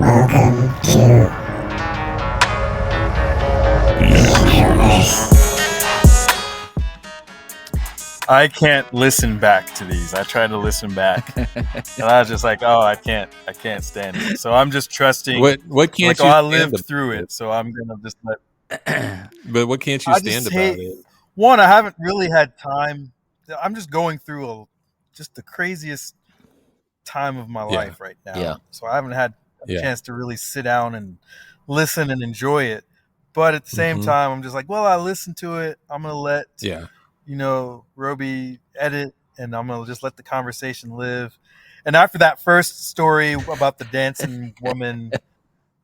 Welcome to INTROVERSE. I can't listen back to these. I tried to listen back, and I was just like, "Oh, I can't stand it." So I'm just trusting. What can't like, you? I stand lived about through it? it, so I'm gonna just let. But what can't you I stand just about hate. it? One, I haven't really had time. I'm just going through just the craziest time of my life right now. Yeah. So I haven't had a Yeah. chance to really sit down and listen and enjoy it. But at the same Mhm. time, I'm just like, well, I listened to it. I'm gonna let Yeah. Roby edit, and I'm gonna just let the conversation live. And after that first story about the dancing woman,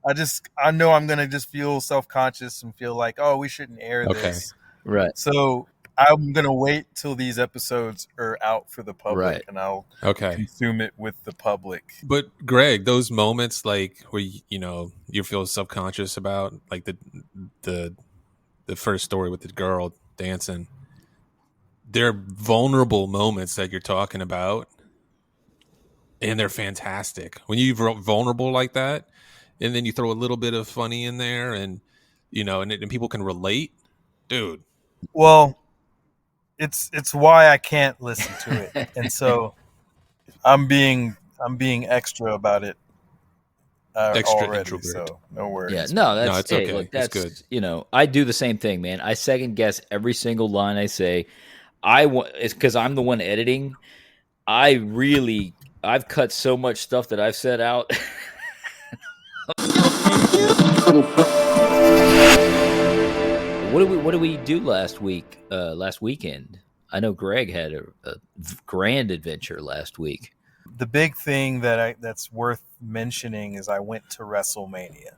I know I'm gonna just feel self-conscious and feel like, oh, we shouldn't air Okay. this. Right. So I'm gonna wait till these episodes are out for the public, Right. and I'll Okay. consume it with the public. But Greg, those moments like where you feel subconscious about, like the first story with the girl dancing, they're vulnerable moments that you're talking about, and they're fantastic. When you're vulnerable like that, and then you throw a little bit of funny in there, and and people can relate, dude. Well, it's why I can't listen to it, and so I'm being extra about it Extra already. introvert. So no worries. Yeah, no, that's it's okay. Look, It's that's good. I do the same thing, man. I second guess every single line I say. It's because I'm the one editing. I've cut so much stuff that I've said out. What did we do last week? Last weekend, I know Greg had a grand adventure last week. The big thing that's worth mentioning is I went to Wrestlemania.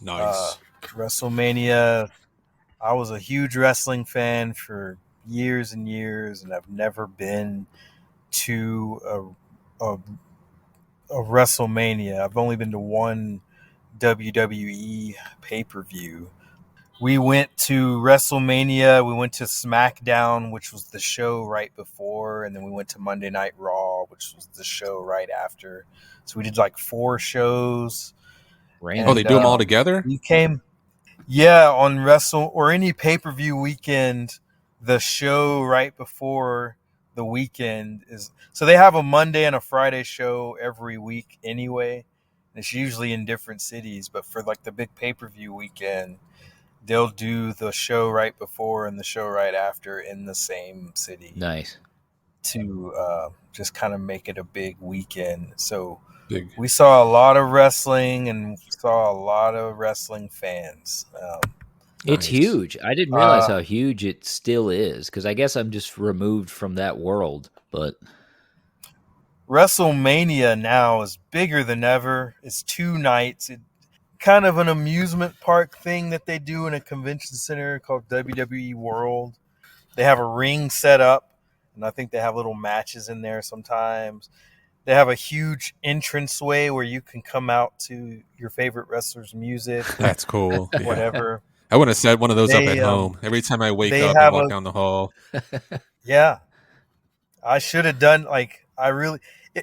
Nice. Wrestlemania. I was a huge wrestling fan for years and years, and I've never been to a Wrestlemania. I've only been to one WWE pay-per-view. We went to WrestleMania. We went to SmackDown, which was the show right before, and then we went to Monday Night Raw, which was the show right after. So we did like 4 shows. Oh, they do them all together? We came, on Wrestle or any pay-per-view weekend. The show right before the weekend is, so they have a Monday and a Friday show every week anyway. It's usually in different cities, but for like the big pay-per-view weekend, they'll do the show right before and the show right after in the same city. Nice. To just kind of make it a big weekend. So Big. we saw a lot of wrestling and saw a lot of wrestling fans. It's Nice. huge. I didn't realize how huge it still is, because I guess I'm just removed from that world. But WrestleMania now is bigger than ever. It's 2 nights. Kind of an amusement park thing that they do in a convention center called WWE World. They have a ring set up, and I think they have little matches in there sometimes. They have a huge entranceway where you can come out to your favorite wrestler's music. That's cool. Whatever. I would have set one of those up at home. Every time I wake up and walk down the hall. Yeah. I should have done,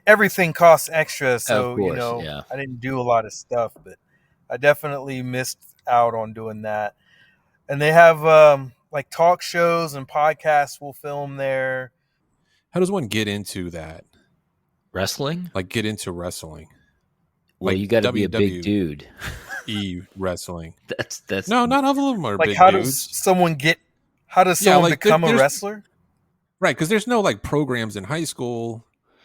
everything costs extra, so, Of course, yeah. I didn't do a lot of stuff, but I definitely missed out on doing that. And they have talk shows and podcasts will film there. How does one get into that? wrestling? Like get into wrestling? Well, Like you got to be a big dude. Wrestling. That's No, not all of them are big how dudes. does someone become a wrestler? Right, because there's no programs in high school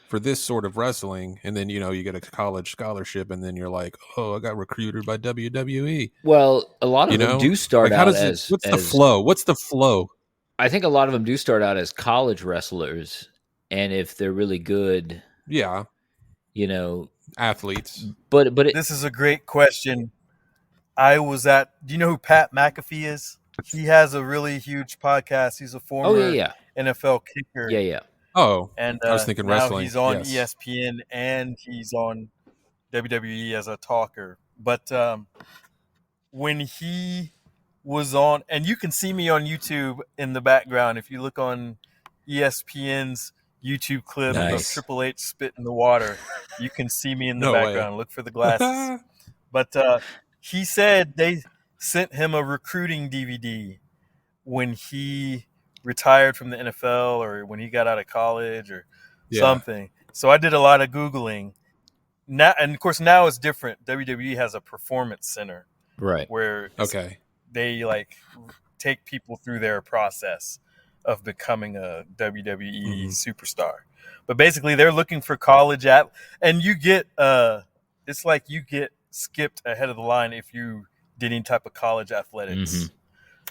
for this sort of wrestling, and then you get a college scholarship, and then you're like, oh, I got recruited by WWE. Well, a lot of them do start out as. What's the flow? What's the flow? I think a lot of them do start out as college wrestlers, and if they're really good, yeah, athletes. But This is a great question. Do you know who Pat McAfee is? He has a really huge podcast. He's a former NFL kicker. Yeah. Oh, and I was thinking now wrestling. He's on ESPN and he's on WWE as a talker. But when he was on, and you can see me on YouTube in the background. If you look on ESPN's YouTube clip of Nice. Triple H spit in the water. You can see me in the No way. background. Look for the glasses. But he said they sent him a recruiting DVD when he retired from the NFL or when he got out of college or something. So I did a lot of Googling. Now, and of course, now it's different. WWE has a performance center, Right. where Okay. they like take people through their process of becoming a WWE superstar. But basically, they're looking for college and you get it's like you get skipped ahead of the line if you did any type of college athletics.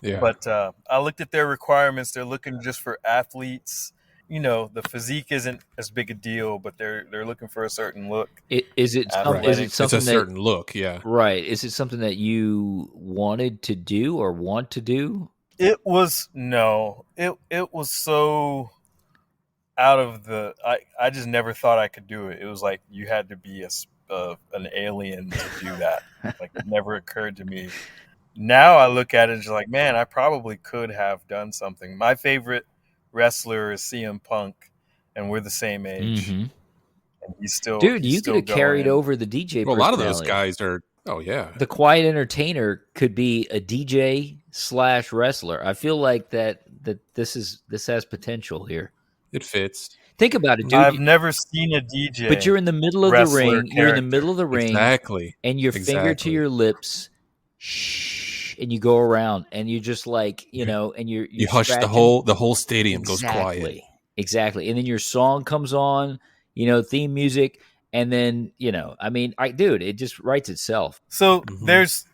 Yeah. But I looked at their requirements. They're looking just for athletes. You know, the physique isn't as big a deal, but they're looking for a certain look. Is it something It's a certain look, yeah. Right. Is it something that you wanted to do or want to do? It was it was so out of the. I just never thought I could do it. It was like you had to be an alien to do that. Like it never occurred to me. Now I look at it and just like, man, I probably could have done something. My favorite wrestler is CM Punk, and we're the same age. Mm-hmm. And he's still, dude, he's you still could have carried going. over the DJ. Well, a lot of those personality. guys are. Oh yeah. The quiet entertainer could be a DJ / wrestler. I feel like that this has potential here. It fits. Think about it, dude. I've never seen a DJ, but you're in the middle of the wrestler ring. You're in the character. middle of the ring, Exactly. and your finger to your lips, shh, and you go around, and you're just like, you know, and you're You hush scratching. the whole stadium goes quiet. Exactly. And then your song comes on, you know, theme music, and then, you know, I mean, dude, it just writes itself. So there's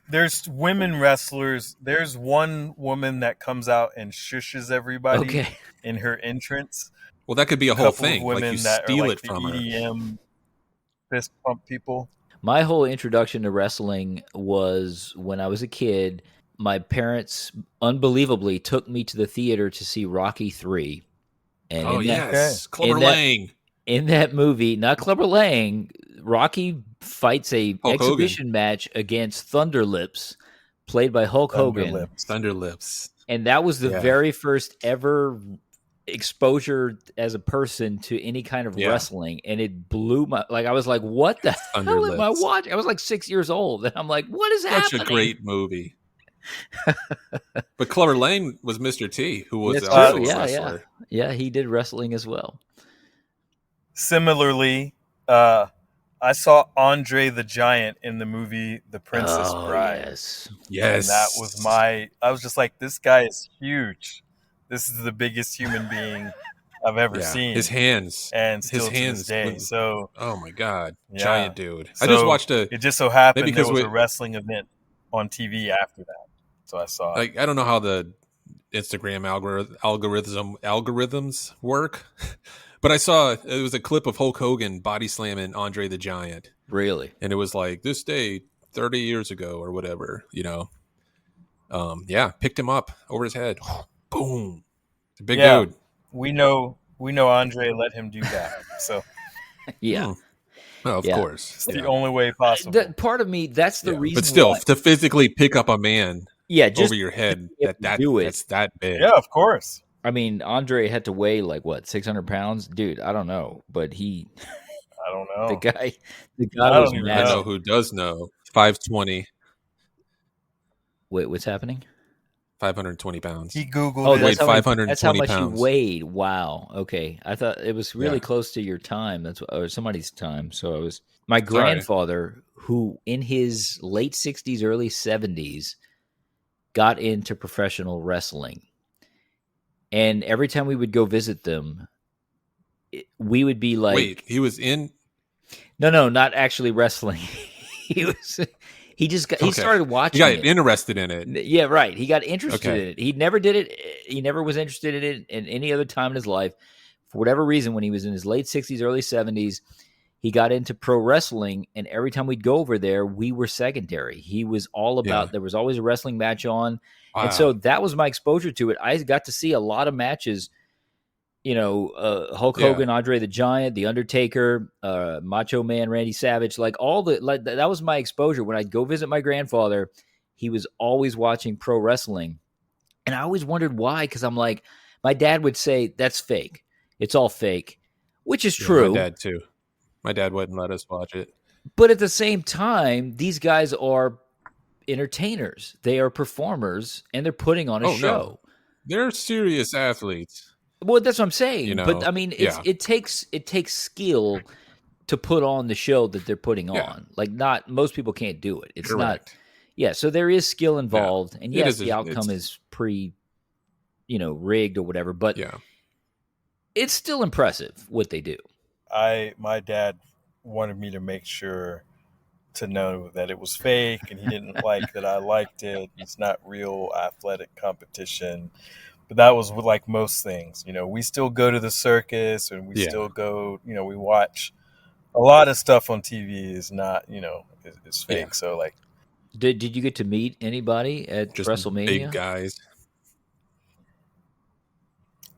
women wrestlers. There's one woman that comes out and shushes everybody in her entrance. Well, that could be a whole thing. Like you steal it from her. EDM fist pump people. My whole introduction to wrestling was when I was a kid. My parents unbelievably took me to the theater to see Rocky III. And Clubber Lang. In that movie, not Clubber Lang, Rocky fights a exhibition match against Thunderlips, played by Hulk Hogan. Thunderlips. And that was the very first ever exposure as a person to any kind of wrestling. And it blew my, like, I was like, what the hell am I watching? I was like 6 years old. And I'm like, what is happening? Such a great movie. But Clubber Lang was Mr. T, who was That's also true. a wrestler. Yeah, he did wrestling as well. Similarly, I saw Andre the Giant in the movie The Princess Bride. Yes. And that was I was just like, this guy is huge. This is the biggest human being I've ever seen. His hands. And still his to hands. this day. So, oh my God. Yeah. Giant dude. So I just watched it just so happened there was a wrestling event on TV after that. So I saw it. Like, I don't know how the Instagram algorithms work. But I saw it was a clip of Hulk Hogan body slamming Andre the Giant. Really? And it was like this day 30 years ago or whatever, you know. Picked him up over his head. Boom. It's a big dude. We know Andre let him do that. So yeah. Oh, of course. It's the only way possible. Part of me, that's the reason. But still, to physically pick up a man just over your head, that's that big. Yeah, of course. I mean, Andre had to weigh like what, 600 pounds, dude. I don't know, but I don't know. The guy was massive. I know who does know. 520. Wait, what's happening? 520 pounds. He Googled. Oh, weighed 520 That's how much pounds. you weighed. Wow. Okay, I thought it was really close to your time. Or somebody's time. So it was my grandfather, who in his late 60s, early 70s, got into professional wrestling. And every time we would go visit them, we would be like, wait, he was in? No, not actually wrestling. He started watching. He got interested in it. Yeah, right. He got interested in it. He never did it. He never was interested in it in any other time in his life. For whatever reason, when he was in his late 60s, early 70s, he got into pro wrestling. And every time we'd go over there, we were secondary. He was all about, there was always a wrestling match on. Wow. And so that was my exposure to it. I got to see a lot of matches, you know, Hulk Hogan, Andre the Giant, The Undertaker, Macho Man, Randy Savage, that was my exposure. When I'd go visit my grandfather, he was always watching pro wrestling. And I always wondered why, because I'm like, my dad would say, that's fake. It's all fake. which is Yeah, true. my dad too. My dad wouldn't let us watch it. But at the same time, these guys are entertainers. They are performers, and they're putting on a show. No, they're serious athletes. Well, that's what I'm saying. You know, but I mean, it takes skill to put on the show that they're putting on. Like, not most people can't do it. It's Correct. not. Yeah, so there is skill involved, and yes, is the outcome is rigged or whatever. But it's still impressive what they do. My dad wanted me to make sure to know that it was fake, and he didn't like that I liked it. It's not real athletic competition. But that was with like most things. We still go to the circus, and we still go, we watch a lot of stuff on TV is not, it's fake. Yeah. So like, did you get to meet anybody at Just Wrestlemania? big guys.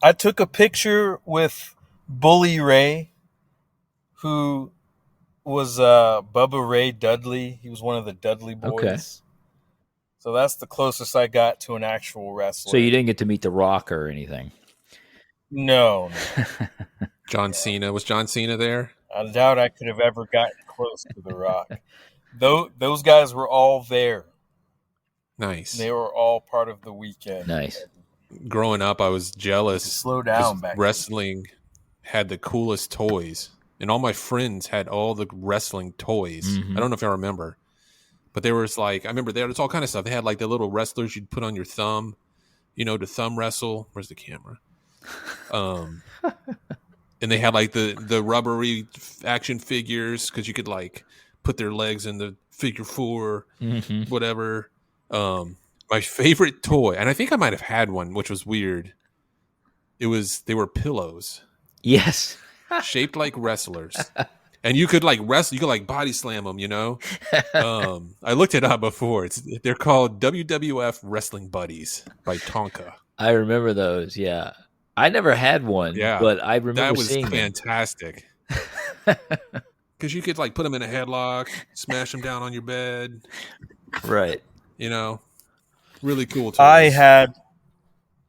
I took a picture with Bully Ray, who was Bubba Ray Dudley. He was one of the Dudley boys. Okay. So that's the closest I got to an actual wrestler. So you didn't get to meet The Rock or anything? No. John Cena. Was John Cena there? I doubt I could have ever gotten close to The Rock. Those guys were all there. Nice. They were all part of the weekend. Nice. Growing up, I was jealous. Slow down back then. Wrestling had the coolest toys, and all my friends had all the wrestling toys. Mhm. I don't know if I remember, but there was like, I remember there was all kind of stuff. They had like the little wrestlers you'd put on your thumb, to thumb wrestle. Where's the camera? And they had like the rubbery action figures because you could like put their legs in the figure four, whatever. My favorite toy, and I think I might have had one, which was weird. They were pillows. Yes. Shaped like wrestlers. And you could like wrestle, you could like body slam them, I looked it up before. They're called WWF Wrestling Buddies by Tonka. I remember those, yeah. I never had one, but I remember that was seeing fantastic. Because you could like put them in a headlock, smash them down on your bed. Right. Really cool toys. I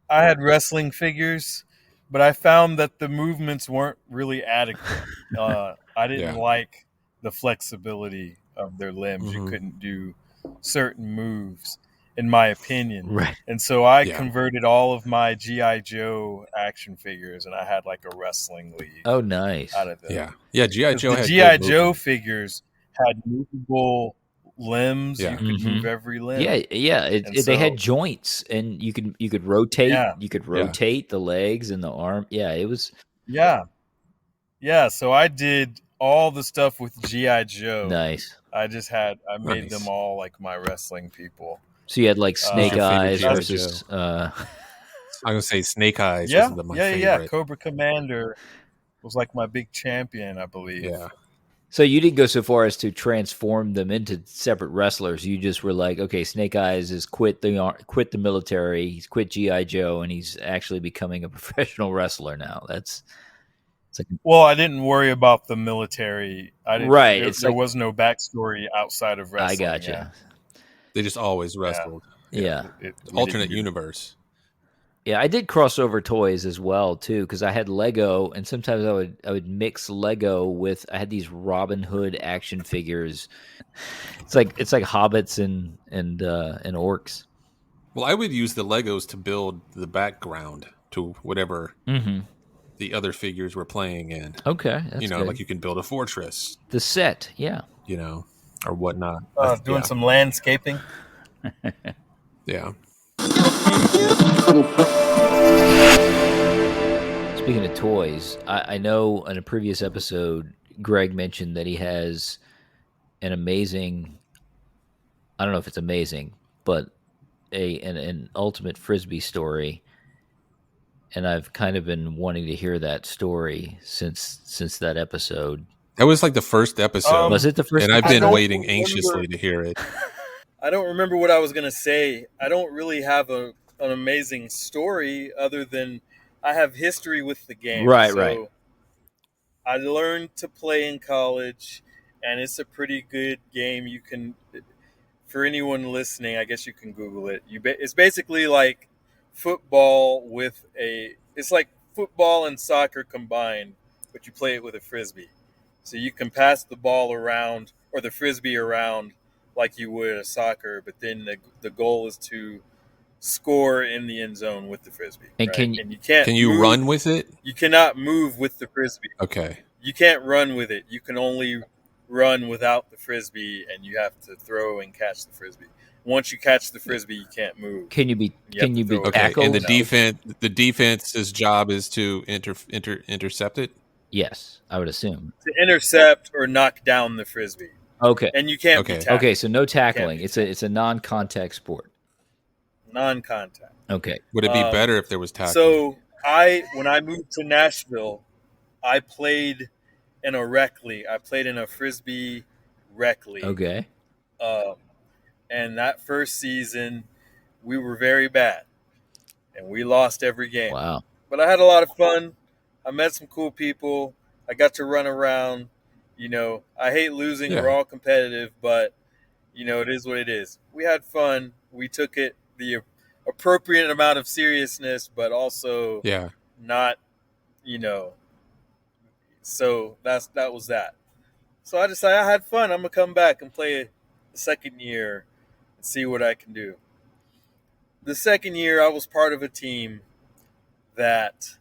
had wrestling figures, but I found that the movements weren't really adequate. I didn't like the flexibility of their limbs. You couldn't do certain moves, in my opinion. Right. And so I converted all of my G.I. Joe action figures, and I had like a wrestling league. Oh, nice. Out of them. Yeah. G.I. Joe. The G.I. Joe figures had movable limbs. Yeah. You could move every limb. Yeah. They had joints, and you could rotate. Yeah. You could rotate the legs and the arm. Yeah, it was. Yeah. So I did all the stuff with G.I. Joe. Nice. I made them all like my wrestling people. So you had like Snake Eyes versus. I'm gonna say Snake Eyes. Yeah, was my favorite. Cobra Commander was like my big champion, I believe. Yeah. So you didn't go so far as to transform them into separate wrestlers. You just were like, okay, Snake Eyes has quit the military. He's quit GI Joe, and he's actually becoming a professional wrestler now. Well, I didn't worry about the military. Right. There was no backstory outside of wrestling. I gotcha. Yeah. They just always wrestled. Yeah. Alternate universe. Yeah, I did crossover toys as well too, because I had Lego, and sometimes I would mix Lego with. I had these Robin Hood action figures. It's like hobbits and orcs. Well, I would use the Legos to build the background to whatever the other figures were playing in. Okay, that's good. Like you can build a fortress. The set, yeah. Or whatnot. Doing some landscaping. Yeah. Speaking of toys, I know in a previous episode, Greg mentioned that he has an amazing, I don't know if it's amazing, but an ultimate Frisbee story. And I've kind of been wanting to hear that story since that episode. That was like the first episode. Was it the first? And I've been waiting anxiously to hear it. I don't remember what I was going to say. I don't really have an amazing story other than I have history with the game. Right. I learned to play in college, and it's a pretty good game. You can, for anyone listening, I guess you can Google it. It's basically like football it's like football and soccer combined but you play it with a Frisbee. So you can pass the ball around or the Frisbee around like you would a soccer, but then the goal is to score in the end zone with the Frisbee. And right? can you, and you can't Can you move, run with it? You cannot move with the Frisbee. Okay. You can't run with it. You can only run without the Frisbee, and you have to throw and catch the Frisbee. Once you catch the Frisbee, you can't move. can you be Okay. tackled? And the defense's job is to intercept it. Yes, I would assume. To intercept or knock down the Frisbee. Okay. And you can't be tackled. Okay, so no tackling. It's a non-contact sport. Non-contact. Okay. Would it be better if there was tackling? So when I moved to Nashville, I played in a rec league. I played in a Frisbee rec league. Okay. And that first season, we were very bad, and we lost every game. Wow. But I had a lot of fun. I met some cool people. I got to run around. I hate losing. Yeah. We're all competitive, but it is what it is. We had fun. We took it the appropriate amount of seriousness, but also not, So that was that. So I decided I had fun. I'm gonna come back and play the second year and see what I can do. The second year, I was part of a team that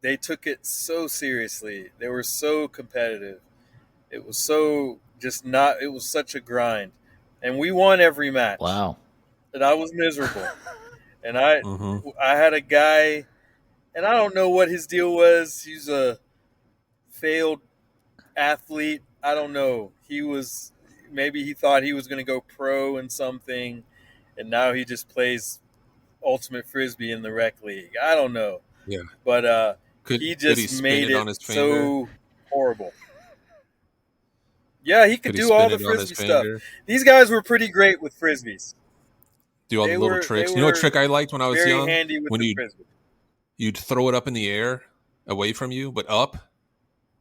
they took it so seriously. They were so competitive. It was so it was such a grind. And we won every match. Wow. And I was miserable. And I had a guy, and I don't know what his deal was. He's a failed athlete. I don't know. Maybe he thought he was going to go pro in something, and now he just plays ultimate Frisbee in the rec league. I don't know. Yeah. But Could he just made it on his finger? so horrible. Yeah, he could do all the Frisbee stuff. These guys were pretty great with Frisbees. Do all the little tricks. You know what trick I liked when I was very young? handy with When the Frisbee. you'd throw it up in the air away from you, but up,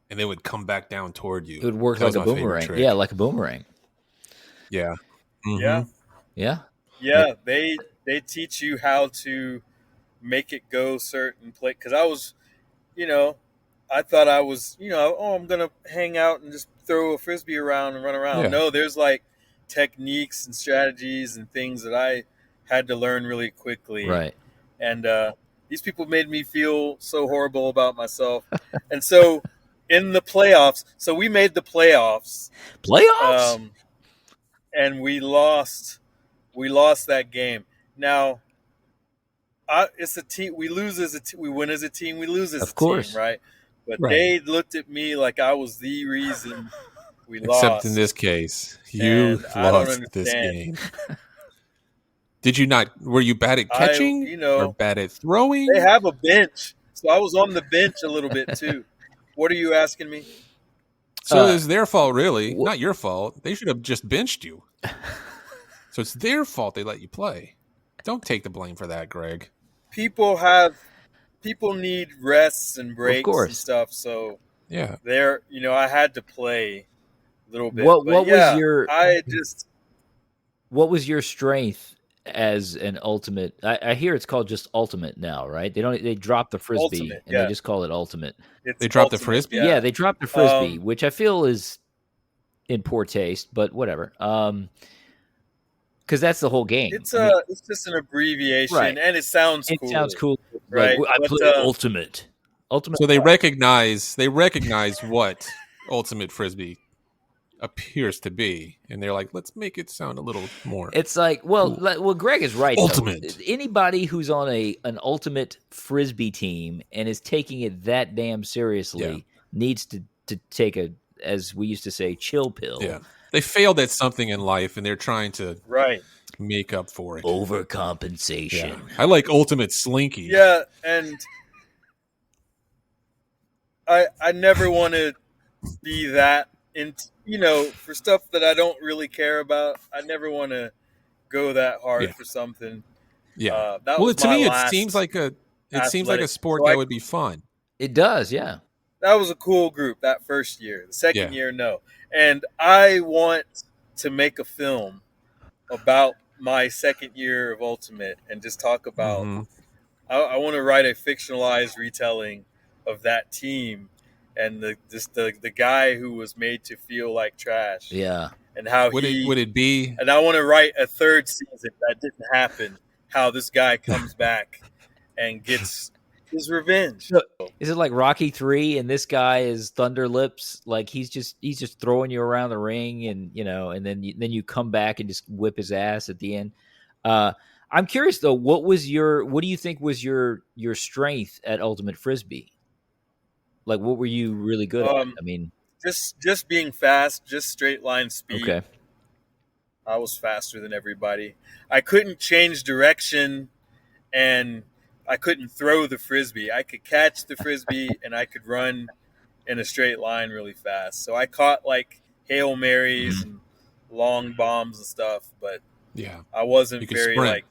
and then it would come back down toward you. It would work That like was a my favorite boomerang. trick. Yeah, like a boomerang. Yeah. Mhm. Yeah. Yeah. Yeah, they teach you how to make it go certain place. Because I was, I thought I was, I'm going to hang out and just throw a Frisbee around and run around. Yeah. No, there's like techniques and strategies and things that I had to learn really quickly. Right. And these people made me feel so horrible about myself. And so in the playoffs, so we made the playoffs. Playoffs? And we lost that game. Now, it's a team. We lose as a team. We win as a team. We lose as a team, right? But they looked at me like I was the reason we lost. Except in this case, you lost this game. Did you not? Were you bad at catching or bad at throwing? They have a bench, so I was on the bench a little bit too. What are you asking me? So it's their fault, really, not your fault. They should have just benched you. So it's their fault they let you play. Don't take the blame for that, Greg. People need rests and breaks and stuff. So yeah, I had to play a little bit. What was your strength as an ultimate? I hear it's called just ultimate now, right? They dropped the Frisbee ultimate, and they just call it ultimate. They dropped the Frisbee? Yeah, they dropped the Frisbee, which I feel is in poor taste, but whatever. Because that's the whole game. It's just an abbreviation, right. And it sounds cool. It sounds cool, right? Like, I play ultimate. So they recognize what ultimate Frisbee appears to be, and they're like, let's make it sound a little more. It's like, well, Greg is right. Ultimate. Though. Anybody who's on an ultimate Frisbee team and is taking it that damn seriously needs to take a, as we used to say, chill pill. Yeah, they failed at something in life, and they're trying to make up for it. Overcompensation. Yeah. I like ultimate slinky. Yeah, and I never want to be that. For stuff that I don't really care about, I never want to go that hard for something. Yeah. To me, it seems like a sport that would be fun. It does, yeah. That was a cool group that first year. The second year, no. And I want to make a film about my second year of Ultimate and just talk about. I want to write a fictionalized retelling of that team, and the guy who was made to feel like trash. Yeah. And how would it be? And I want to write a third season that didn't happen. How this guy comes back and gets his revenge. So, is it like Rocky 3 and this guy is Thunderlips? Like he's just throwing you around the ring, and and then you come back and just whip his ass at the end. I'm curious though, what do you think was your strength at Ultimate Frisbee? Like, what were you really good at? I mean, just being fast, just straight line speed. Okay. I was faster than everybody. I couldn't change direction, and I couldn't throw the Frisbee. I could catch the Frisbee, and I could run in a straight line really fast. So I caught like Hail Marys and long bombs and stuff, but yeah, I wasn't very sprint. like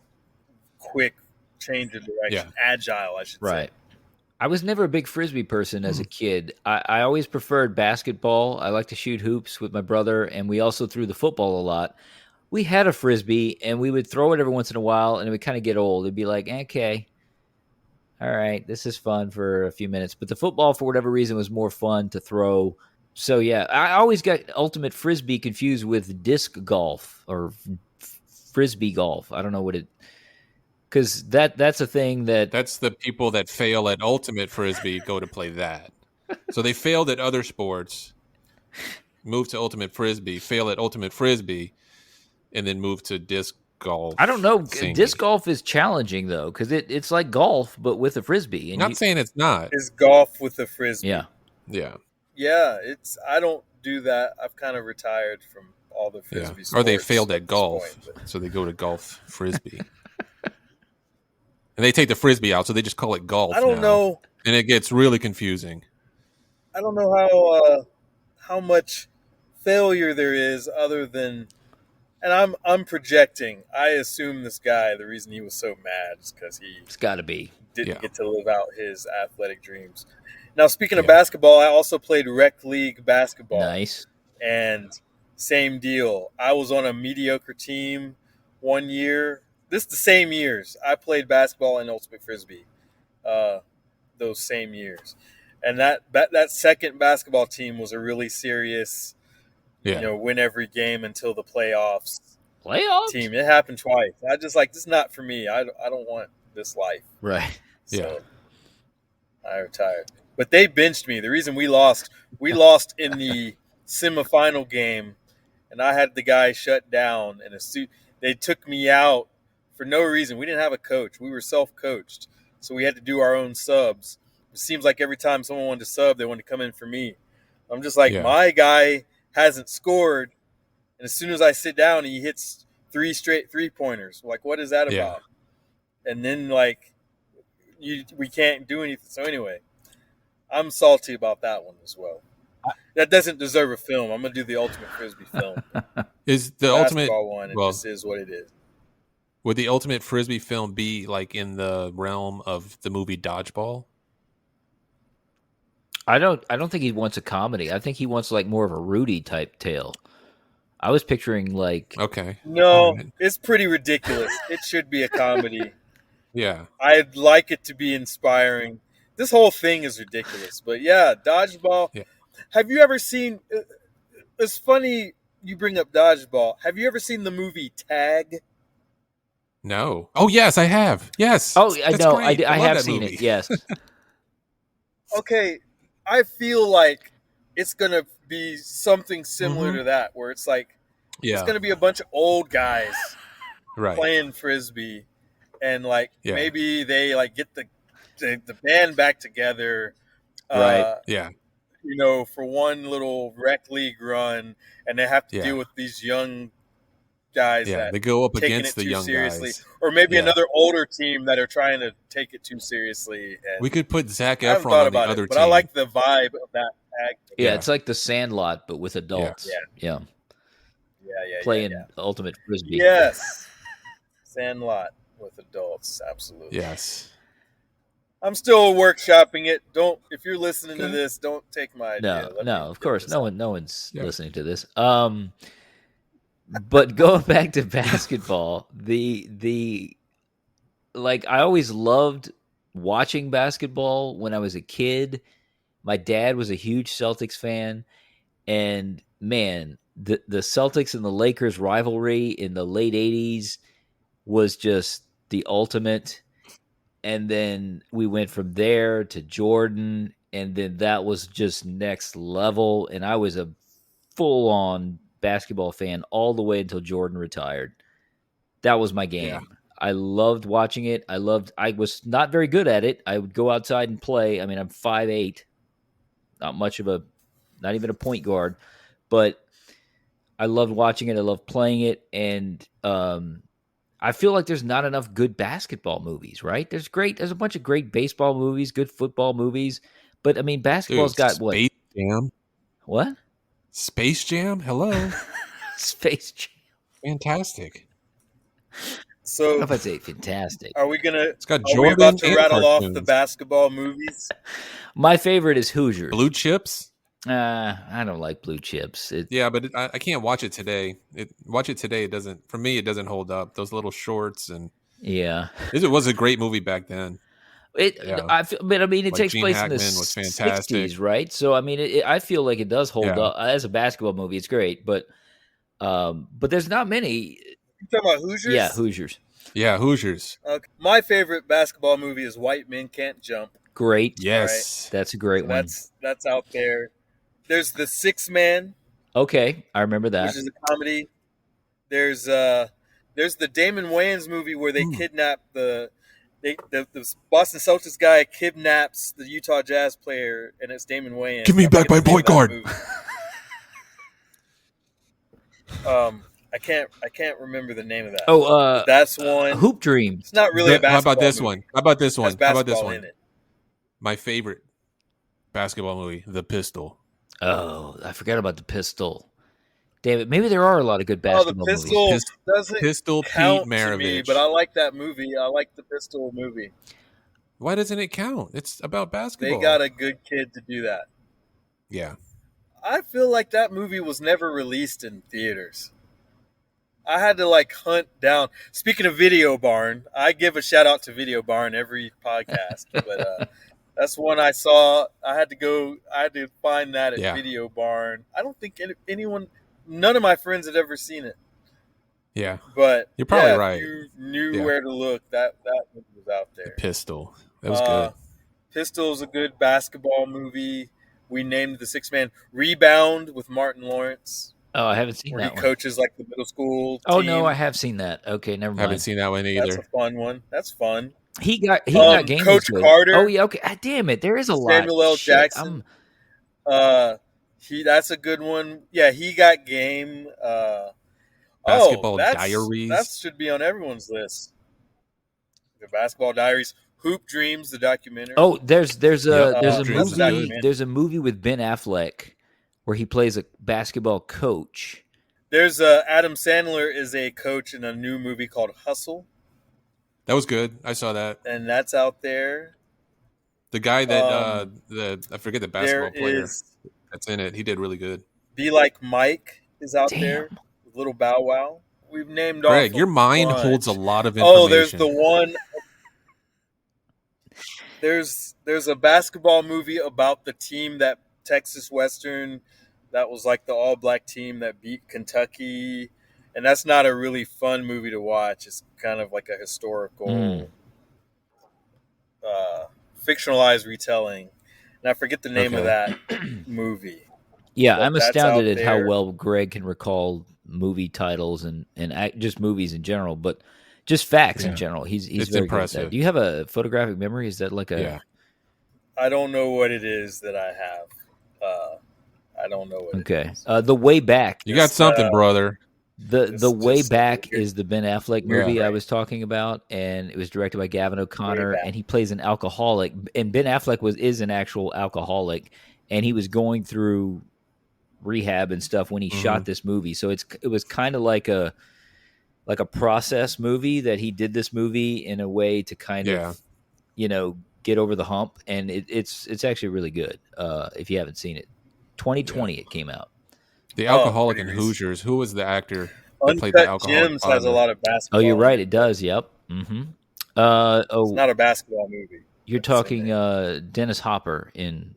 quick change of direction, agile, I should say. I was never a big Frisbee person as a kid. I always preferred basketball. I like to shoot hoops with my brother, and we also threw the football a lot. We had a Frisbee, and we would throw it every once in a while, and it would kind of get old. It'd be like, okay, all right, this is fun for a few minutes. But the football, for whatever reason, was more fun to throw. So, yeah, I always got Ultimate Frisbee confused with disc golf or Frisbee golf. I don't know what it... Because that's a thing that's the people that fail at Ultimate Frisbee go to play that. So they failed at other sports, move to Ultimate Frisbee, fail at Ultimate Frisbee, and then move to disc golf. I don't know. Thingy. Disc golf is challenging though, because it's like golf but with a Frisbee. And Not saying it's not. It's golf with a Frisbee. Yeah. It's. I don't do that. I've kind of retired from all the Frisbee sports. Or they failed at golf, point, so they go to golf Frisbee. And they take the Frisbee out, so they just call it golf. I don't know. And it gets really confusing. I don't know how much failure there is other than, and I'm projecting. I assume this guy, the reason he was so mad is because it's got to be didn't get to live out his athletic dreams. Now, speaking of basketball, I also played rec league basketball. Nice. And same deal. I was on a mediocre team one year. This is the same years. I played basketball and Ultimate Frisbee those same years. And that second basketball team was a really serious, win every game until the playoffs team. It happened twice. I just like, this is not for me. I don't want this life. Right. So I retired. But they benched me. The reason we lost in the semifinal game, and I had the guy shut down in a suit. They took me out for no reason. We didn't have a coach. We were self-coached. So we had to do our own subs. It seems like every time someone wanted to sub, they wanted to come in for me. I'm just like, my guy hasn't scored. And as soon as I sit down, he hits 3 straight three-pointers. Like, what is that about? And then, like, we can't do anything. So anyway, I'm salty about that one as well. That doesn't deserve a film. I'm going to do the Ultimate Frisbee film. Is the Ultimate one? It just is what it is. Would the Ultimate Frisbee film be like in the realm of the movie Dodgeball? I don't think he wants a comedy. I think he wants like more of a Rudy type tale. I was picturing like No, it's pretty ridiculous. It should be a comedy. Yeah. I'd like it to be inspiring. This whole thing is ridiculous. But yeah, Dodgeball. Yeah. Have you ever seen it's funny you bring up Dodgeball. Have you ever seen the movie Tag? No. Oh, yes, I have. Yes. Oh, I know. I have seen it. Yes. Okay. I feel like it's going to be something similar to that, where it's like, it's going to be a bunch of old guys playing Frisbee. And like, maybe they like get the band back together. For one little rec league run, and they have to deal with these young guys that they go up against the young guys, or maybe another older team that are trying to take it too seriously. And we could put Zac Efron on the other team, but I like the vibe of that. Yeah, it's like the Sandlot, but with adults. Yeah. Playing Ultimate Frisbee. Yes, Sandlot with adults, absolutely. Yes. I'm still workshopping it. If you're listening to this, don't take my idea. No, of course, no one's listening to this. But going back to basketball, the I always loved watching basketball when I was a kid. My dad was a huge Celtics fan, and man, the Celtics and the Lakers rivalry in the late 80s was just the ultimate. And then we went from there to Jordan, and then that was just next level. And I was a full-on basketball fan all the way until Jordan retired. That was my game. Yeah. I loved watching it. I was not very good at it. I would go outside and play. I mean, I'm 5'8", not even a point guard, but I loved watching it. I loved playing it. And I feel like there's not enough good basketball movies, right? There's a bunch of great baseball movies, good football movies, but I mean, basketball's got what? Space Jam. What? Space Jam? Hello. Space Jam. Fantastic. So I don't know if I'd say fantastic. are we It's got are we Jordan about to and rattle off the cartoons. basketball movies? My favorite is Hoosiers. Blue Chips? I don't like Blue Chips. Yeah, but I can't watch it today. It doesn't, for me, it doesn't hold up. Those little shorts and Yeah. it was a great movie back then. But I mean, it Like takes Gene place Hackman in the was fantastic. 60s, right? So I mean, I feel like it does hold Yeah. up as a basketball movie. It's great, but there's not many. You talking about Hoosiers? Yeah, Hoosiers. Yeah, Hoosiers. Okay. My favorite basketball movie is White Men Can't Jump. Great. Yes. That's a great one. That's out there. There's The Sixth Man, Okay, I remember that. which is a comedy. There's the Damon Wayans movie where they kidnap the Boston Celtics guy kidnaps the Utah Jazz player, and it's Damon Wayans. Give me I back forget my the name point of that guard. movie. I can't remember the name of that. Oh, That's one. Hoop Dreams. It's not really a basketball How about this movie. one? How about this It one? has How about this basketball one? in it. My favorite basketball movie, The Pistol. Oh, I forgot about the Pistol. Damn it, maybe there are a lot of good Oh, the basketball Pistol movies. doesn't Pistol Pete count to me, Maravich. but I like that movie. I like the Pistol movie. Why doesn't it count? It's about basketball. They got a good kid to do that. Yeah. I feel like that movie was never released in theaters. I had to hunt down. Speaking of Video Barn, I give a shout out to Video Barn every podcast, but that's one I saw. I had to find that at Video Barn. I don't think none of my friends had ever seen it. Yeah. But you're probably if right. you knew where to look, that movie was out there. The Pistol. That was good. Pistol's a good basketball movie. We named The Sixth Man. Rebound with Martin Lawrence. Oh, I haven't seen where that he one. coaches the middle school team. Oh no, I have seen that. Okay, never mind. Haven't seen that one either. That's a fun one. That's fun. He got game. Coach Carter. Oh yeah, okay. Damn it, there is a lot. Samuel L. Shit, Jackson. That's a good one. Yeah, he got game. Basketball Diaries. That should be on everyone's list. The Basketball Diaries. Hoop Dreams, the documentary. Oh, there's a Dreams is movie. good. There's a movie with Ben Affleck where he plays a basketball coach. There's Adam Sandler is a coach in a new movie called Hustle. That was good. I saw that. And that's out there. The guy that I forget the basketball player is that's in it. He did really good. Be Like Mike is out Damn. there with Little Bow Wow. We've named Greg, off your mind bunch. holds a lot of information. Oh, there's the one. There's a basketball movie about the team that Texas Western, that was the all-black team that beat Kentucky, and that's not a really fun movie to watch. It's kind of like a historical, fictionalized retelling, and I forget the name of that movie. Yeah, But I'm that's astounded out at how there. well Greg can recall movie titles and just movies in general, but just facts in general. He's It's very impressive. good at that. Do you have a photographic memory? Is that like a? Yeah. I don't know what it is that I have. I don't know what it Okay. is. The Way Back. You got something, brother. The Way just Back weird. is the Ben Affleck movie Yeah. I was talking about, and it was directed by Gavin O'Connor, Back. and he plays an alcoholic. And Ben Affleck is an actual alcoholic, and he was going through rehab and stuff when he shot this movie. So it was kind of like a process movie that he did this movie in a way to kind of get over the hump, and it's actually really good. If you haven't seen it, 2020 it came out. The alcoholic in pretty recent. Hoosiers. Who was the actor that played the Uncut alcoholic? Gems has a lot of Oh, basketball. you're right. in It does. Yep. It's not a basketball movie. You're talking Dennis Hopper in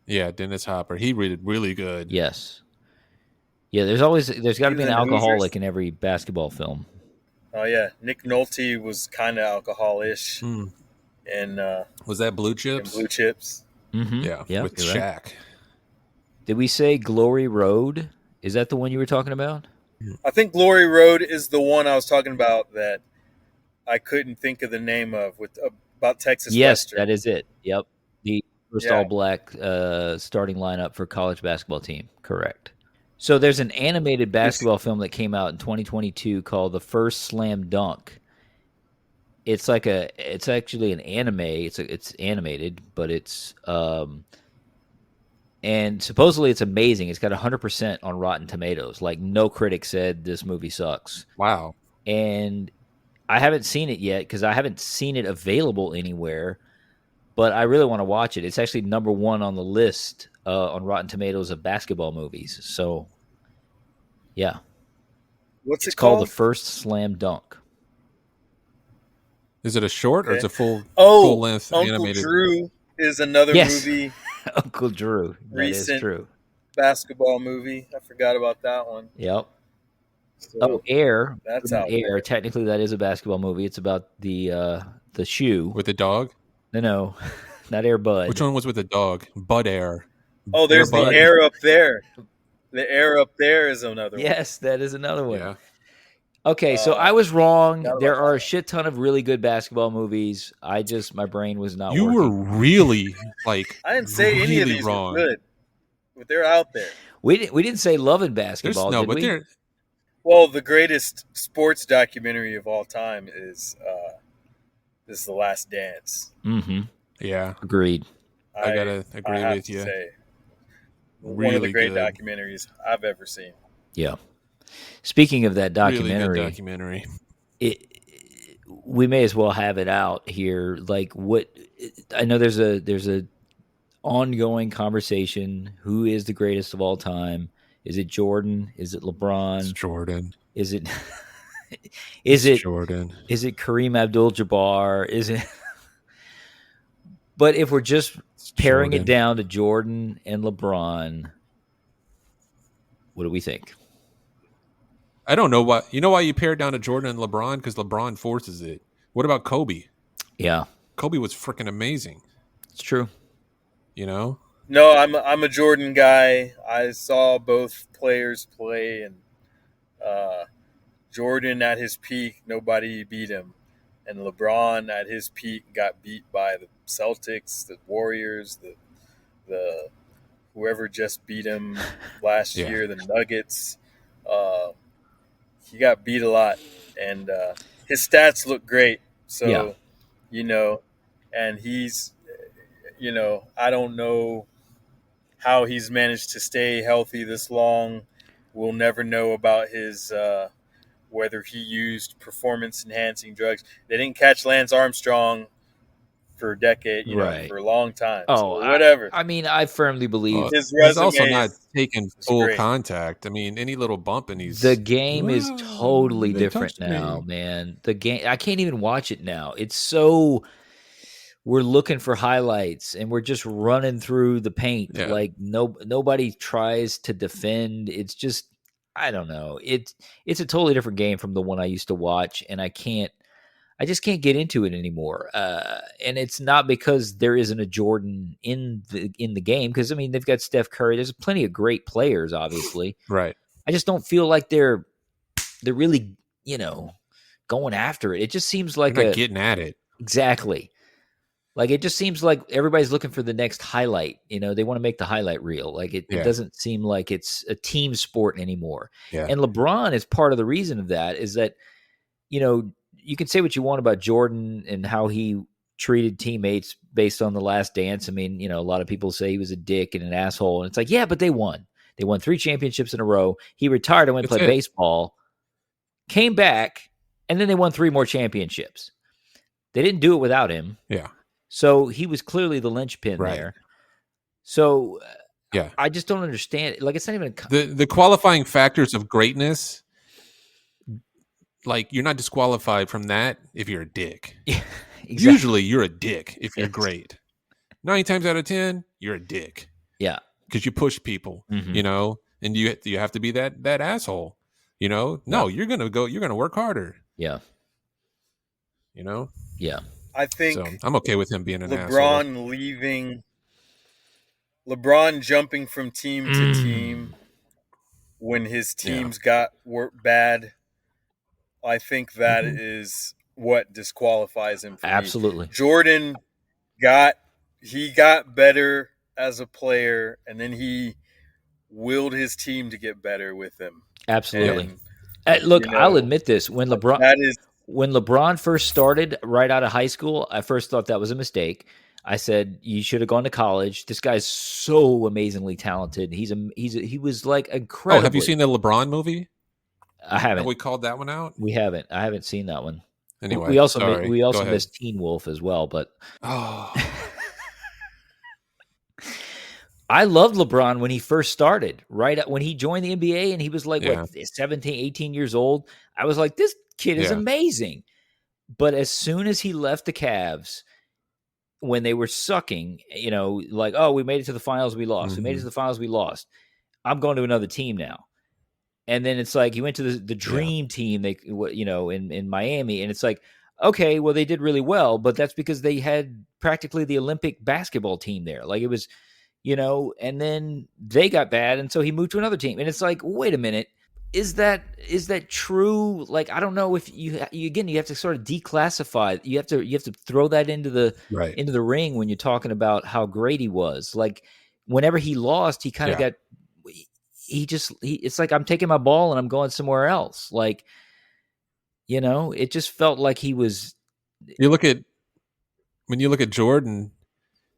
Yeah, Dennis Hopper. He read it really good. yes. Yeah, there's got to He be was an in alcoholic Hoosiers. in every basketball film. Oh yeah, Nick Nolte was kind of alcoholish in Was that Blue Chips? Blue Chips. Mm-hmm. Yeah, Yep, with you're right. Shaq. Did we say Glory Road? Is that the one you were talking about? I think Glory Road is the one I was talking about that I couldn't think of the name of about Texas Yes, Western. that is it. Yep. The first Yeah. all-black starting lineup for college basketball team. Correct. So there's an animated basketball film that came out in 2022 called The First Slam Dunk. It's actually an anime. It's animated, but it's and supposedly it's amazing. It's got 100% on Rotten Tomatoes. Like no critic said this movie sucks. Wow. And I haven't seen it yet because I haven't seen it available anywhere, but I really want to watch it. It's actually number 1 on the list on Rotten Tomatoes of basketball movies. So, yeah. What's It's it called? The First Slam Dunk. Is it a short or it's a full length Uncle animated? Drew is another movie. Uncle Drew. Recent that is true. Basketball movie. I forgot about that one. Yep. So Air. that's out Air. there. Technically, that is a basketball movie. It's about the shoe. With the dog? No, not Air Bud. Which one was with the dog? Bud Air. Oh, there's Air the Bud? Air Up There. The Air Up There is another one. Yes, that is another one. Yeah. Okay, so I was wrong. forgot about There are that. a shit ton of really good basketball movies. My brain was not You working. were really like I didn't say any of really these wrong. were good, but they're out there. We didn't say loving There's basketball, no, did but we? there Well, the greatest sports documentary of all time is The Last Dance. Mm-hmm. yeah. Agreed. I gotta agree have with to you. say, one of Really the great good. documentaries I've ever seen. Yeah. Speaking of that Really documentary, good documentary. we may as well have it out here. Like, what? I know there's a ongoing conversation. Who is the greatest of all time? Is it Jordan? Is it LeBron? It's Jordan. Is it? Jordan? Is it Kareem Abdul-Jabbar? Is it? But if we're just paring it down to Jordan and LeBron, what do we think? I don't know why. You know why you pare it down to Jordan and LeBron? Because LeBron forces it. What about Kobe? Yeah, Kobe was freaking amazing. it's true. You know? No, I'm a Jordan guy. I saw both players play, and Jordan at his peak, nobody beat him, and LeBron at his peak got beat by the Celtics, the Warriors, the whoever just beat him last Yeah. year, the Nuggets. He got beat a lot, and his stats look great. So, Yeah. you know, and he's, you know, I don't know how he's managed to stay healthy this long. We'll never know about his whether he used performance-enhancing drugs. They didn't catch Lance Armstrong for a decade, you know, Right. for a long time. Oh, so whatever. I mean, I firmly believe Well, His he's also resume not is taking is full great. contact. I mean, any little bump and he's the game is "Whoa, totally they different touched me." now, man. The game, I can't even watch it now. It's so we're looking for highlights and we're just running through the paint. Yeah. Like nobody tries to defend. It's just I don't know. It's a totally different game from the one I used to watch, and I just can't get into it anymore. And it's not because there isn't a Jordan in the game, because I mean they've got Steph Curry. There's plenty of great players, obviously. Right. I just don't feel like they're really, going after it. It just seems like They're not getting at it. exactly. Like it just seems like everybody's looking for the next highlight. They want to make the highlight reel. Like it doesn't seem like it's a team sport anymore. Yeah. And LeBron is part of the reason of that. Is that you can say what you want about Jordan and how he treated teammates based on The Last Dance. I mean, a lot of people say he was a dick and an asshole, and it's like, yeah, but they won. They won 3 championships in a row. He retired and went to play baseball, came back, and then they won 3 more championships. They didn't do it without him. Yeah. So he was clearly the linchpin there. So Yeah. I just don't understand. Like, it's not even The qualifying factors of greatness, like you're not disqualified from that if you're a dick. exactly. Usually you're a dick if you're Yes. great. 9 times out of 10, you're a dick. Yeah. Because you push people, Mhm. you know, and you have to be that asshole, you know. No, you're gonna work harder, Yeah. you know. Yeah. I So think I'm okay with him being an asshole. LeBron jumping from team to team when his teams got bad. I think that is what disqualifies him for Absolutely. me. Jordan got better as a player, and then he willed his team to get better with him. Absolutely. And, Look, I'll admit this: when when LeBron first started right out of high school, I first thought that was a mistake. I said you should have gone to college. This guy's so amazingly talented. He was like incredible. Oh, have you seen the LeBron movie? I haven't. Have we called that one out? We haven't. I haven't seen that one. Anyway, we also sorry. we also Go ahead. missed Teen Wolf as well, but I loved LeBron when he first started, right when he joined the NBA and he was like, what, 17, 18 years old. I was like, this kid is amazing. But as soon as he left the Cavs, when they were sucking, you know, like, oh, we made it to the finals, we lost. We made it to the finals, we lost. I'm going to another team now. And then it's like he went to the dream team, they, you know, in Miami, and it's like, okay, well, they did really well, but that's because they had practically the Olympic basketball team there. Like it was, you know, and then they got bad, and so he moved to another team, and it's like, wait a minute, is that true? Like, I don't know if you again, you have to sort of declassify. You have to throw that into the ring when you're talking about how great he was. Like, whenever he lost, he kind of got. It's like, I'm taking my ball and I'm going somewhere else. Like, you know, it just felt like he was. When you look at Jordan,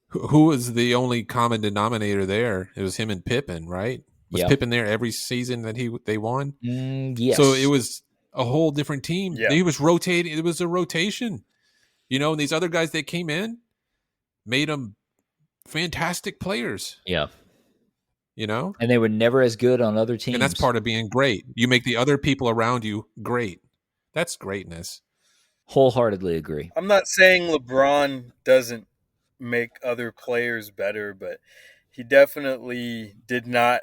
who was the only common denominator there? It was him and Pippen, right? Was Pippen there every season that they won? Yes. So it was a whole different team. Yeah. He was rotating. It was a rotation, you know, and these other guys that came in made them fantastic players. Yeah. You know? And they were never as good on other teams. And that's part of being great. You make the other people around you great. That's greatness. Wholeheartedly agree. I'm not saying LeBron doesn't make other players better, but he definitely did not,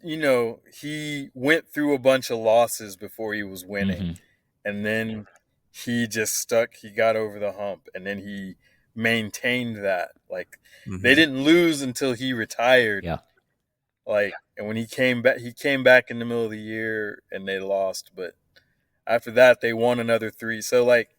you know, he went through a bunch of losses before he was winning. And then he just stuck, he got over the hump, and then he maintained that. Like, they didn't lose until he retired. Yeah. Like, and when he came back in the middle of the year and they lost, but after that they won another 3. So like,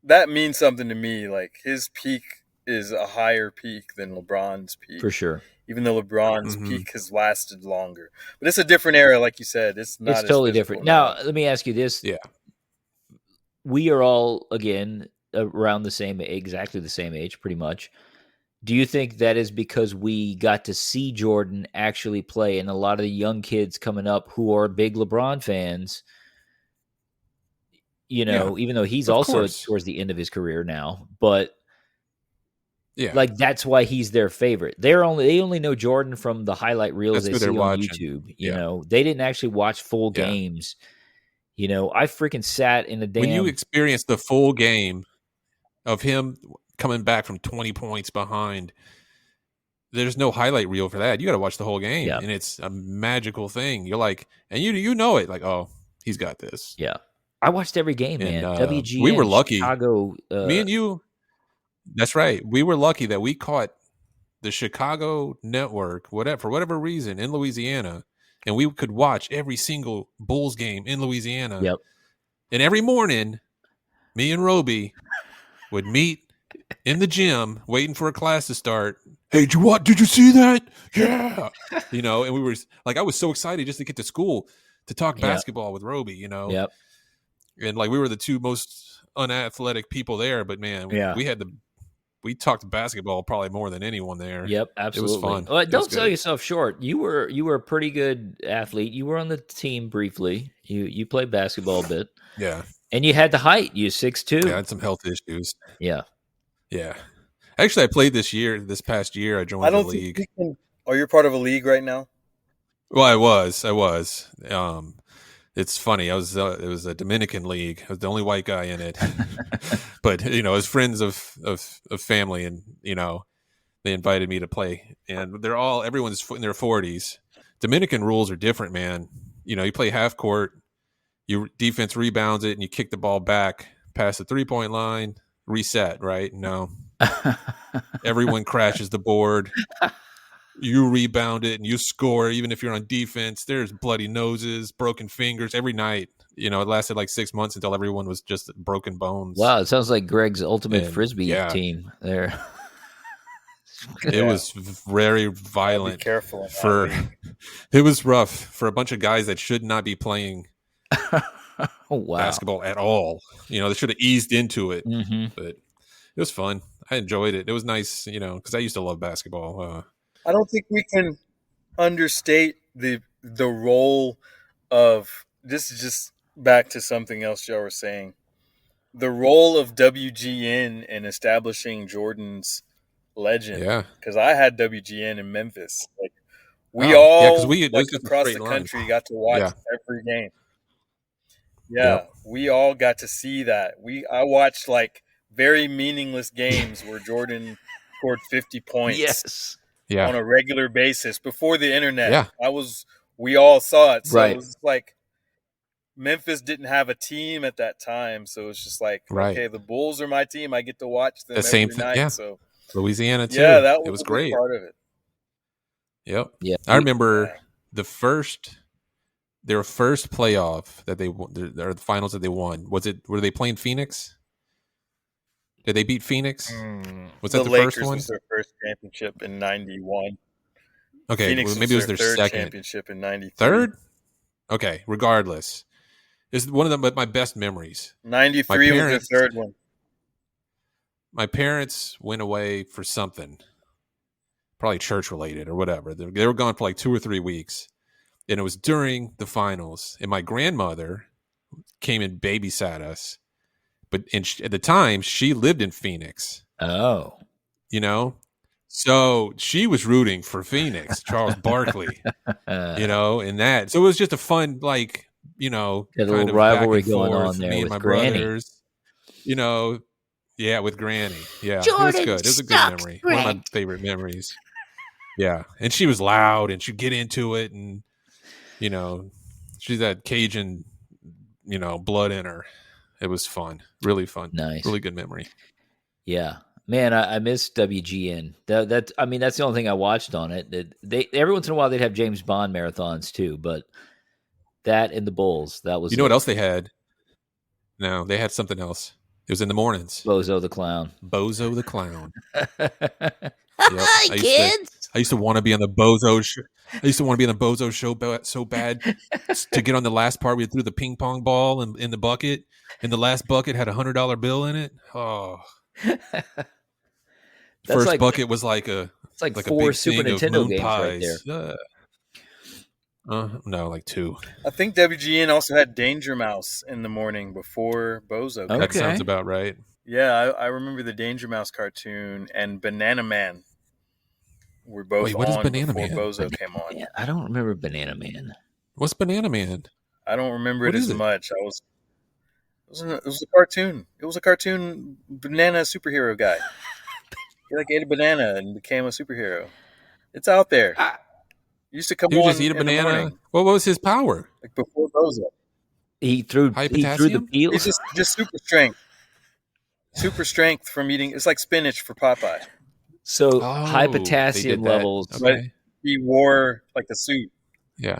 that means something to me. Like, his peak is a higher peak than LeBron's peak. For sure. Even though LeBron's peak has lasted longer. But it's a different era, like you said. It's not totally different. Now, let me ask you this. Yeah. We are all, again, around exactly the same age, pretty much. Do you think that is because we got to see Jordan actually play, and a lot of the young kids coming up who are big LeBron fans, you know, even though he's also towards the end of his career now, but like, that's why he's their favorite. They only know Jordan from the highlight reels they see on YouTube. You know, they didn't actually watch full games. You know, I freaking sat in a damn. When you experience the full game of him coming back from 20 points behind, there's no highlight reel for that. You got to watch the whole game, and it's a magical thing. You're like, and you know it, like, oh, he's got this. Yeah, I watched every game, man. WGN, we were lucky. Chicago, me and you. That's right. We were lucky that we caught the Chicago network, for whatever reason, in Louisiana, and we could watch every single Bulls game in Louisiana. Yep. And every morning, me and Roby would meet in the gym, waiting for a class to start. Hey, did you see that? Yeah. You know, and we were like, I was so excited just to get to school to talk basketball with Roby, you know? Yep. And like, we were the two most unathletic people there, but man, we talked basketball probably more than anyone there. Yep, absolutely. It was fun. Well, don't sell yourself short. You were a pretty good athlete. You were on the team briefly. You played basketball a bit. Yeah. And you had the height. You 6'2". Yeah, I had some health issues. Yeah. Yeah. Actually, I played this past year. I joined the league. You're part of a league right now? Well, I was. It's funny. It was a Dominican league. I was the only white guy in it, but as friends of family, and they invited me to play, and everyone's in their 40s. Dominican rules are different, man. You play half court, your defense rebounds it, and you kick the ball back past the 3-point line, reset. Right? No, everyone crashes the board. You rebound it and you score, even if you're on defense. There's bloody noses, broken fingers every night. It lasted like 6 months until everyone was just broken bones. Wow, it sounds like Greg's ultimate Frisbee team there. It was very violent. Be careful. It was rough for a bunch of guys that should not be playing wow. basketball at all. They should have eased into it, Mm-hmm. but it was fun. I enjoyed it. It was nice, because I used to love basketball. I don't think we can understate the role of this. Is just back to something else y'all were saying. The role of WGN in establishing Jordan's legend. Yeah, because I had WGN in Memphis. Like we all, across the country, got to watch every game. Yeah, we all got to see that. I watched like very meaningless games where Jordan scored 50 points. Yes. Yeah. On a regular basis before the internet. Yeah. We all saw it. So right. It was like Memphis didn't have a team at that time. So it's just like, okay, the Bulls are my team. I get to watch them every night. Yeah. So Louisiana too. Yeah, that it was a great. part of it. Yep. Yeah. I remember their first playoff that they won, or the finals that they won. Were they playing Phoenix? Did they beat Phoenix? Was that the Lakers first one? Was their first championship in '91. Okay, Phoenix maybe it was their third second championship in '93. Third? Okay, regardless, it's one of my best memories. '93 was their third one. My parents went away for something, probably church related or whatever. They were gone for like 2 or 3 weeks, and it was during the finals. And my grandmother came and babysat us. But at the time, she lived in Phoenix. Oh. So she was rooting for Phoenix, Charles Barkley, and that. So it was just a fun, like, kind of rivalry going on there me and with my Granny. brothers, with Granny. Yeah, Jordan, it was good. It was a good memory. Greg. One of my favorite memories. Yeah, and she was loud, and she'd get into it, and, she's that Cajun, blood in her. It was fun. Really fun. Nice. Really good memory. Yeah. Man, I miss WGN. That's the only thing I watched on it. They every once in a while they'd have James Bond marathons too, but that and the Bulls, that was what else they had? No, they had something else. It was in the mornings. Bozo the Clown. Bozo the Clown. Hi, kids. I used to want to be on the Bozo show. I used to want to be on the Bozo show so bad to get on the last part. We threw the ping pong ball in the bucket, and the last bucket had $100 bill in it. Oh, first bucket was like it's like a 4 big Super thing of Nintendo moon games pies. right there. No, like 2. I think WGN also had Danger Mouse in the morning before Bozo. Okay. That sounds about right. Yeah, I remember the Danger Mouse cartoon and Banana Man were both Wait, what is on Banana before Man? Bozo came on. Yeah, I don't remember Banana Man. What's Banana Man? I don't remember What it is as it? much. It was a cartoon. It was a cartoon banana superhero guy. He ate a banana and became a superhero. It's out there. He used to come He would on just eat a in the banana. morning, What was his power? like before Bozo. He threw High the potassium? peel. He's just super strength. Super strength from eating. It's like spinach for Popeye. So Oh, high they potassium did that. levels. Okay. He wore like a suit. Yeah.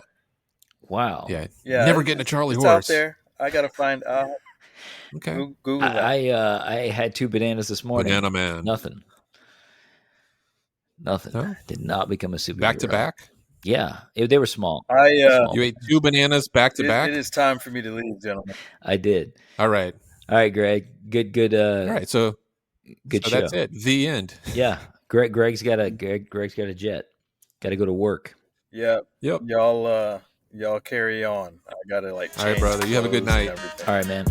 Wow. Yeah. Yeah, Never getting a Charlie It's horse. out there. I gotta find. Okay. Google that. I had 2 bananas this morning. Banana Man. Nothing. No? Did not become a superhero. Back to back? Yeah, they were small. You ate 2 bananas back to back? It is time for me to leave, gentlemen. I did. All right. All right, Greg. Good. All right. So Good show. that's it. The end. Yeah, Greg's got a jet. Got to go to work. Yeah. Yep. Y'all carry on. I gotta change All right, brother. You have a good clothes and night. everything. All right, man.